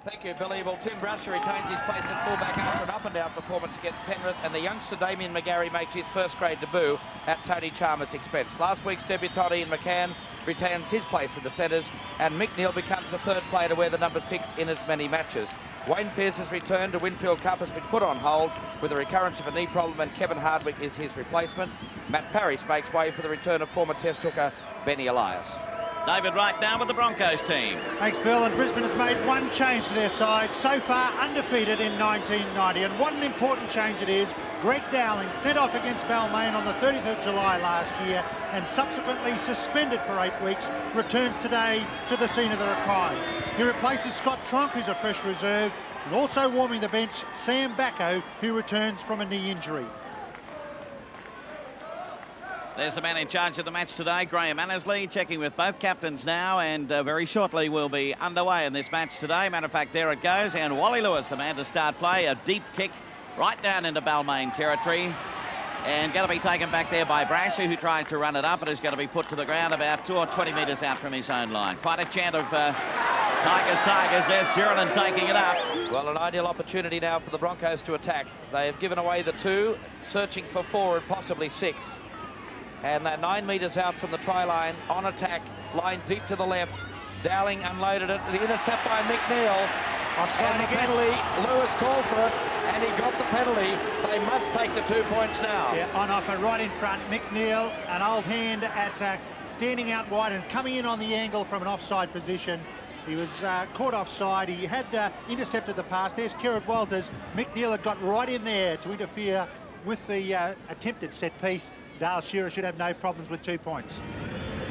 Thank you, Billy. Well, Tim Brasher retains his place at fullback after an up-and-down performance against Penrith, and the youngster Damien McGarry makes his first-grade debut at Tony Chalmers' expense. Last week's debutant Ian McCann retains his place in the centres, and Mick Neal becomes the third player to wear the number 6 in as many matches. Wayne Pearce's return to Winfield Cup has been put on hold with the recurrence of a knee problem, and Kevin Hardwick is his replacement. Matt Parrish makes way for the return of former Test hooker Benny Elias. David Wright now with the Broncos team. Thanks, Bill. And Brisbane has made one change to their side, so far undefeated in 1990. And what an important change it is. Greg Dowling sent off against Balmain on the 30th of July last year and subsequently suspended for 8 weeks, returns today to the scene of the crime. He replaces Scott Tronk, who's a fresh reserve, and also warming the bench, Sam Bacco, who returns from a knee injury. There's the man in charge of the match today, Graham Annesley, checking with both captains now, and very shortly we'll be underway in this match today. Matter of fact, there it goes, and Wally Lewis, the man to start play, a deep kick right down into Balmain territory, and going to be taken back there by Brasher, who tries to run it up, and is going to be put to the ground about 2 or 20 metres out from his own line. Quite a chant of Tigers, Tigers. There's Sheridan taking it up. Well, an ideal opportunity now for the Broncos to attack. They have given away the 2, searching for 4 and possibly 6. And they're 9 metres out from the try line, on attack, line deep to the left. Dowling unloaded it, the intercept by McNeil. Offside again. Penalty, Lewis called for it, and he got the penalty. They must take the 2 points now. Yeah, on offer right in front. McNeil, an old hand at standing out wide and coming in on the angle from an offside position. He was caught offside. He had intercepted the pass. There's Kerrod Walters. McNeil had got right in there to interfere with the attempted set piece. Dale Shearer should have no problems with 2 points.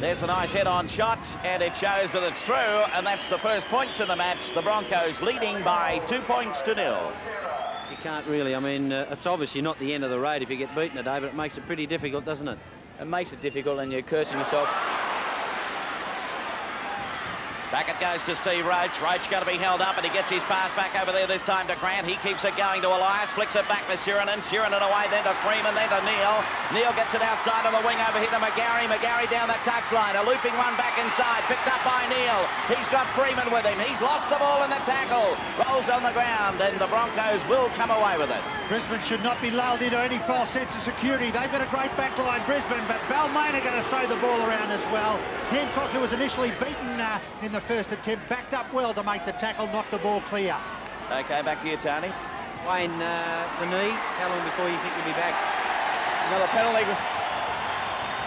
There's a nice head-on shot, and it shows that it's through, and that's the first points in the match. The Broncos leading by 2 points to 0. You can't really, I mean, it's obviously not the end of the road if you get beaten today, but it makes it pretty difficult, doesn't it? It makes it difficult, and you're cursing yourself. Back it goes to Steve Roach. Roach going to be held up, and he gets his pass back over there this time to Grant. He keeps it going to Elias, flicks it back to Sheridan. Sheridan away, then to Freeman, then to Neal. Neal gets it outside on the wing over here to McGarry. McGarry down the touchline. A looping one back inside, picked up by Neal. He's got Freeman with him. He's lost the ball in the tackle. Rolls on the ground, and the Broncos will come away with it. Brisbane should not be lulled into any false sense of security. They've got a great back line, Brisbane, but Balmain are going to throw the ball around as well. Hancock, who was initially beaten in the first attempt, backed up well to make the tackle, knocked the ball clear. Okay, back to you, Tony. Wayne, the knee, how long before you think you'll be back? Another penalty.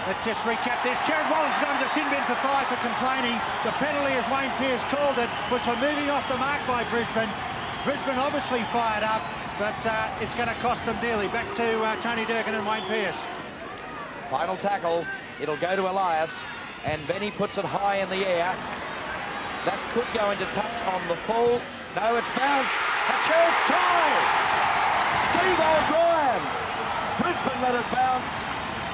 Let's just recap this. Kerrod Wallace is going to the sin bin for 5 for complaining. The penalty, as Wayne Pearce called it, was for moving off the mark by Brisbane. Brisbane obviously fired up, but it's going to cost them dearly. Back to Tony Durkin and Wayne Pearce. Final tackle, it'll go to Elias, and Benny puts it high in the air. That could go into touch on the full. No, it's bounced. A chance try! Steve O'Brien! Brisbane let it bounce,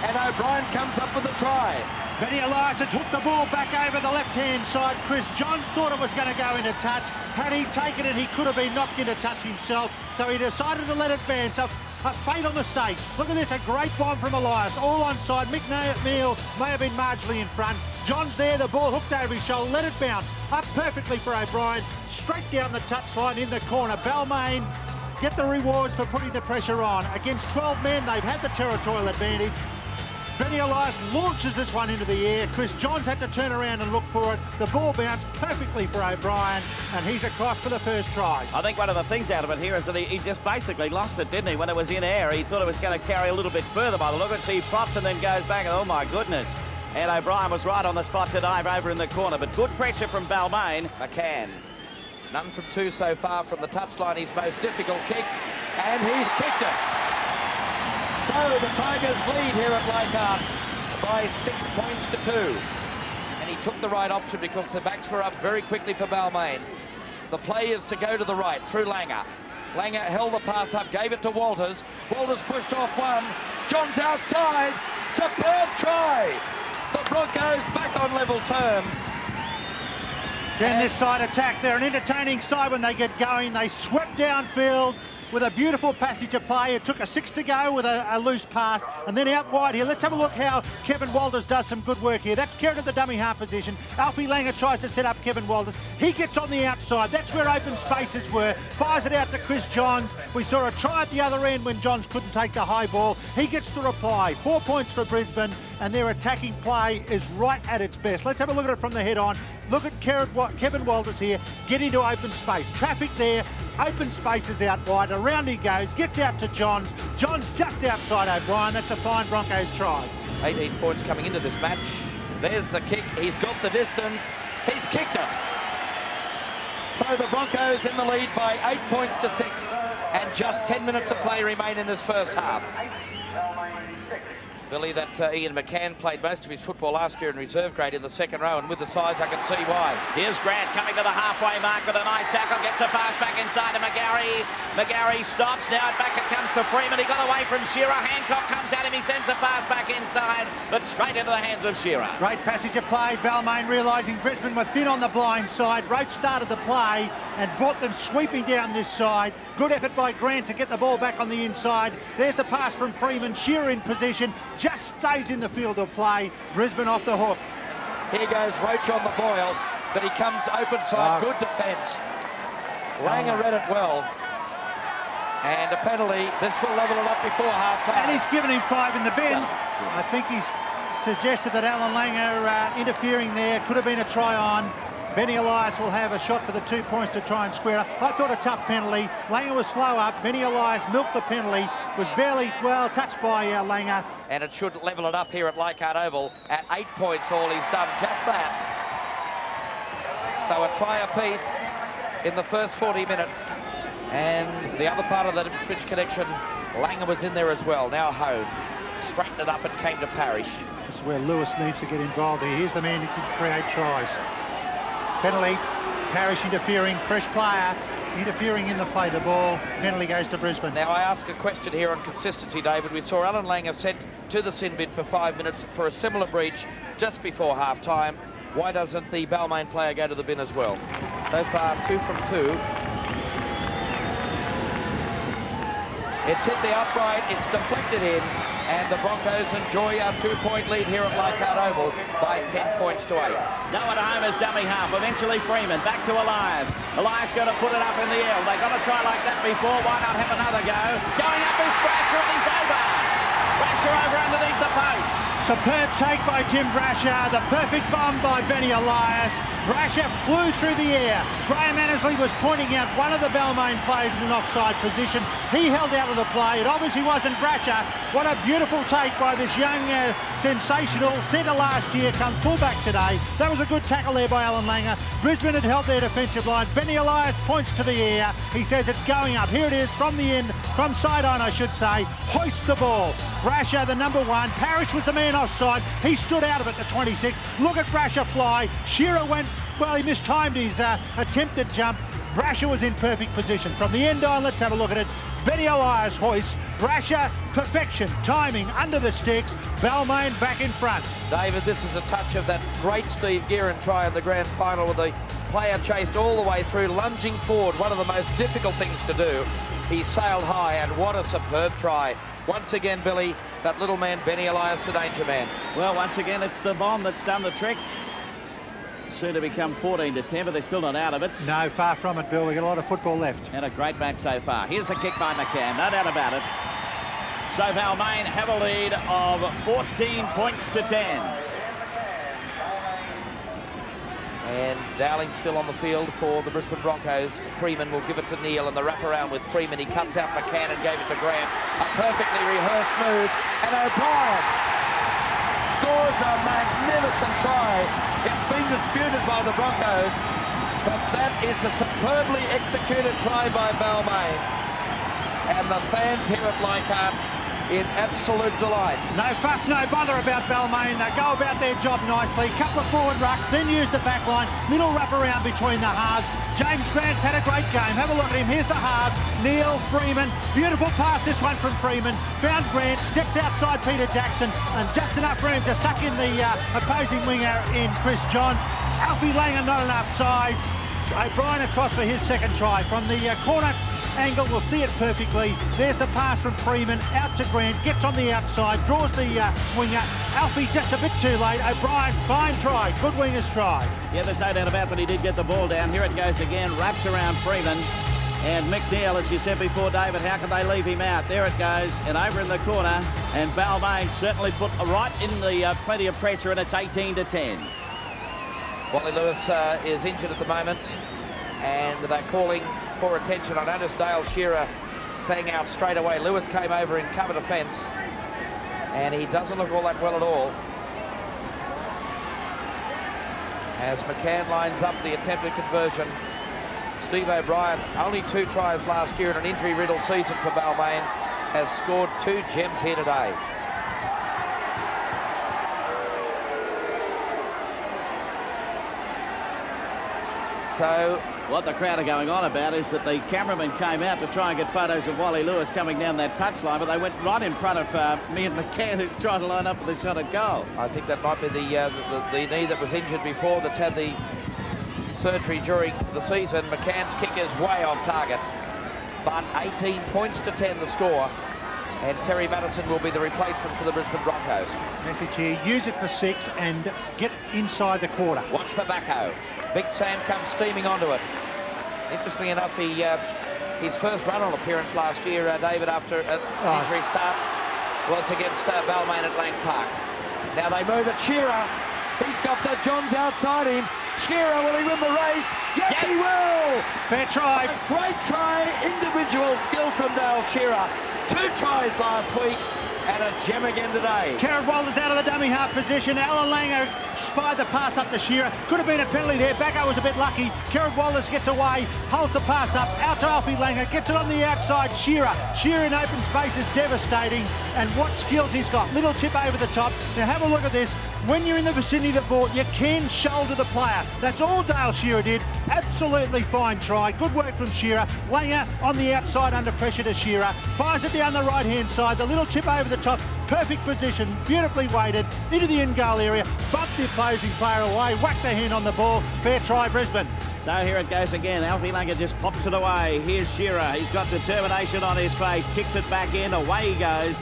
and O'Brien comes up with the try. Benny Elias had hooked the ball back over the left-hand side. Chris Johns thought it was going to go into touch. Had he taken it, he could have been knocked into touch himself, so he decided to let it bounce. A fatal mistake. Look at this, a great bomb from Elias, all onside. McNeil may have been marginally in front. John's there, the ball hooked over his shoulder, let it bounce. Up perfectly for O'Brien, straight down the touchline in the corner. Balmain get the rewards for putting the pressure on. Against 12 men, they've had the territorial advantage. Benny Elias launches this one into the air. Chris Johns had to turn around and look for it. The ball bounced perfectly for O'Brien, and he's across for the first try. I think one of the things out of it here is that he just basically lost it, didn't he? When it was in air, he thought it was going to carry a little bit further by the look of it. So he pops and then goes back, and oh my goodness. And O'Brien was right on the spot to dive over in the corner, but good pressure from Balmain. McCann, none from 2 so far from the touchline, his most difficult kick, and he's kicked it. So the Tigers lead here at Leichhardt by 6 points to 2. And he took the right option because the backs were up very quickly for Balmain. The play is to go to the right through Langer. Langer held the pass up, gave it to Walters. Walters pushed off one. John's outside. Superb try. The Broncos back on level terms. Then this side attack, they're an entertaining side when they get going. They swept downfield. with a beautiful passage of play. It took a 6 to go with a loose pass, and then out wide here. Let's have a look how Kevin Walters does some good work here. That's Kerrett at the dummy half position. Alfie Langer tries to set up Kevin Walters. He gets on the outside. That's where open spaces were. Fires it out to Chris Johns. We saw a try at the other end when Johns couldn't take the high ball. He gets the reply. 4 points for Brisbane, and their attacking play is right at its best. Let's have a look at it from the head on. Look at Kevin Walters here, getting to open space. Traffic there, open spaces out wide. Around he goes, gets out to Johns. Johns just outside O'Brien. That's a fine Broncos try. 18 points coming into this match. There's the kick. He's got the distance. He's kicked it. So the Broncos in the lead by 8 points to 6, and just 10 minutes of play remain in this first half. Billy, that Ian McCann played most of his football last year in reserve grade in the second row, and with the size I can see why. Here's Grant coming to the halfway mark with a nice tackle, gets a pass back inside to McGarry. McGarry stops, now back it comes to Freeman. He got away from Shearer. Hancock comes at him, he sends a pass back inside, but straight into the hands of Shearer. Great passage of play. Balmain realising Brisbane were thin on the blind side. Roach started the play and brought them sweeping down this side. Good effort by Grant to get the ball back on the inside. There's the pass from Freeman. Shearer in position, just stays in the field of play. Brisbane off the hook. Here goes Roach on the boil, but he comes open side. Good defence. Langer read it well. And a penalty. This will level it up before half-time. And he's given him 5 in the bin. I think he's suggested that Alan Langer interfering there. Could have been a try on. Benny Elias will have a shot for the 2 points to try and square up. I thought a tough penalty. Langer was slow up. Benny Elias milked the penalty. Was barely, well, touched by Langer. And it should level it up here at Leichhardt Oval. At 8 points all, he's done just that. So a try apiece in the first 40 minutes. And the other part of the Ipswich connection, Langer was in there as well. Now Hone straightened it up and came to Parrish. This is where Lewis needs to get involved here. Here's the man who can create tries. Penalty, Parrish interfering, fresh player interfering in the play. The ball, penalty goes to Brisbane. Now I ask a question here on consistency, David. We saw Alan Langer sent to the sin bin for 5 minutes for a similar breach just before half-time. Why doesn't the Balmain player go to the bin as well? So far, 2 from 2. It's hit the upright, it's deflected in, and the Broncos enjoy a 2-point lead here at Leichhardt Oval by 10 points to 8. Now at home is dummy half. Eventually Freeman back to Elias. Elias got to put it up in the air. They got to try like that before. Why not have another go? Going up is Brasher, and he's over. Brasher over underneath the post. Superb take by Tim Brasher. The perfect bomb by Benny Elias. Brasher flew through the air. Graham Annesley was pointing out one of the Balmain players in an offside position. He held out of the play. It obviously wasn't Brasher. What a beautiful take by this young, sensational centre last year, come fullback today. That was a good tackle there by Alan Langer. Brisbane had held their defensive line. Benny Elias points to the air. He says it's going up. Here it is from the end, from sideline I should say. Hoists the ball. Brasher, the number 1. Parrish was the man offside. He stood out of it to 26. Look at Brasher fly. Shearer went, well, he mistimed his attempted jump. Brasher was in perfect position. From the end on, let's have a look at it. Benny Elias hoists. Brasher, perfection. Timing under the sticks. Balmain back in front. David, this is a touch of that great Steve Gearin try in the grand final, with the player chased all the way through, lunging forward. One of the most difficult things to do. He sailed high, and what a superb try. Once again, Billy, that little man, Benny Elias, the danger man. Well, once again, it's the bomb that's done the trick. Soon to become 14 to 10, but they're still not out of it. No, far from it, Bill. We've got a lot of football left. And a great match so far. Here's a kick by McCann, no doubt about it. So Balmain have a lead of 14 points to 10. And Dowling still on the field for the Brisbane Broncos. Freeman will give it to Neil, and the wraparound with Freeman. He cuts out McCann and gave it to Grant. A perfectly rehearsed move. And O'Brien scores a magnificent try. It's been disputed by the Broncos, but that is a superbly executed try by Balmain. And the fans here at Leichhardt in absolute delight. No fuss, no bother about Balmain. They go about their job nicely. Couple of forward rucks, then use the back line. Little wrap around between the halves. James Grant's had a great game. Have a look at him. Here's the half. Neil, Freeman. Beautiful pass, this one from Freeman. Found Grant, stepped outside Peter Jackson, and just enough room to suck in the opposing winger in Chris Johns. Alfie Langer not enough size. O'Brien across for his second try. From the corner angle, we'll see it perfectly. There's the pass from Freeman, out to Grant, gets on the outside, draws the winger. Alfie just a bit too late. O'Brien, fine try, good wingers try. Yeah, there's no doubt about that. He did get the ball down. Here it goes again, wraps around Freeman. And McNeil, as you said before, David, how can they leave him out? There it goes, and over in the corner. And Balmain certainly put right in the plenty of pressure, and it's 18-10. Wally Lewis is injured at the moment, and they're calling for attention. I noticed Dale Shearer sang out straight away. Lewis came over in cover defence, and he doesn't look all that well at all. As McCann lines up the attempted conversion, Steve O'Brien, only 2 tries last year in an injury-riddled season for Balmain, has scored 2 gems here today. So what the crowd are going on about is that the cameraman came out to try and get photos of Wally Lewis coming down that touchline, but they went right in front of me and McCann, who's trying to line up for the shot at goal. I think that might be the knee that was injured before, that's had the surgery during the season. McCann's kick is way off target, but 18 points to 10 the score, and Terry Madison will be the replacement for the Brisbane Broncos. Message here, use it for 6 and get inside the quarter. Watch for Bacco. Big Sam comes steaming onto it. Interestingly enough, his first run-on appearance last year, David, after an injury start, was against Balmain at Lang Park. Now they move it. Shearer, he's got the Johns outside him. Shearer, will he win the race? Yes, he will! Fair try. A great try, individual skill from Dale Shearer. 2 tries last week and a gem again today. Kerrod Walters out of the dummy half position. Alan Langer fired the pass up to Shearer. Could have been a penalty there. Bacco was a bit lucky. Kerrod Walters gets away, holds the pass up, out to Alfie Langer, gets it on the outside. Shearer in open space is devastating, and what skills he's got. Little chip over the top. Now have a look at this. When you're in the vicinity of the ball, you can shoulder the player. That's all Dale Shearer did. Absolutely fine try. Good work from Shearer. Langer on the outside under pressure to Shearer. Fires it down the right-hand side. The little chip over the top. Perfect position. Beautifully weighted. Into the in-goal area. Bumped the opposing player away. Whacked the hand on the ball. Fair try, Brisbane. So here it goes again. Alfie Langer just pops it away. Here's Shearer. He's got determination on his face. Kicks it back in. Away he goes.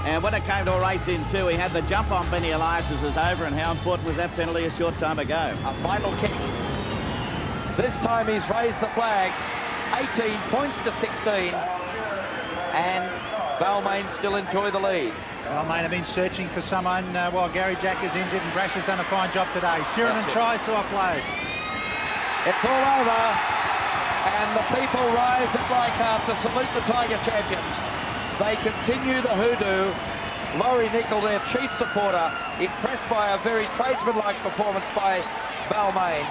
And when it came to a race in 2, he had the jump on Benny Elias's as over, and how important was that penalty a short time ago? A final kick. This time he's raised the flags. 18 points to 16. And Balmain still enjoy the lead. Balmain have been searching for someone while Gary Jack is injured, and Brash has done a fine job today. Sheridan tries to offload. It's all over. And the people rise at Leichhardt to salute the Tiger champions. They continue the hoodoo. Laurie Nicol, their chief supporter, impressed by a very tradesman-like performance by Balmain.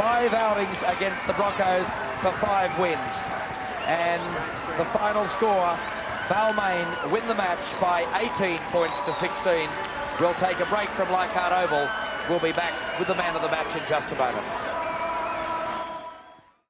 5 outings against the Broncos for 5 wins. And the final score, Balmain win the match by 18 points to 16. We'll take a break from Leichhardt Oval. We'll be back with the man of the match in just a moment.